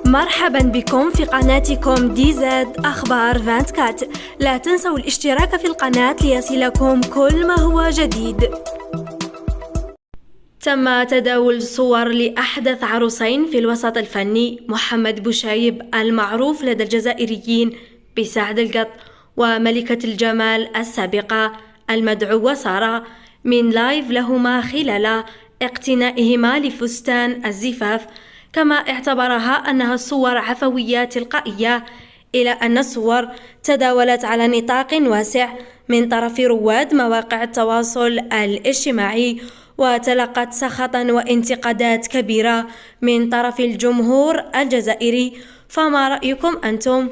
مرحبا بكم في قناتكم دي زد أخبار 24. لا تنسوا الاشتراك في القناة ليصلكم كل ما هو جديد. تم تداول صور لأحدث عروسين في الوسط الفني، محمد بوشايب المعروف لدى الجزائريين بسعد القط، وملكة الجمال السابقة المدعوة سارة، من لايف لهما خلال اقتنائهما لفستان الزفاف، كما اعتبرها أنها صور عفوية تلقائية، إلى أن الصور تداولت على نطاق واسع من طرف رواد مواقع التواصل الاجتماعي، وتلقت سخطا وانتقادات كبيرة من طرف الجمهور الجزائري. فما رأيكم أنتم؟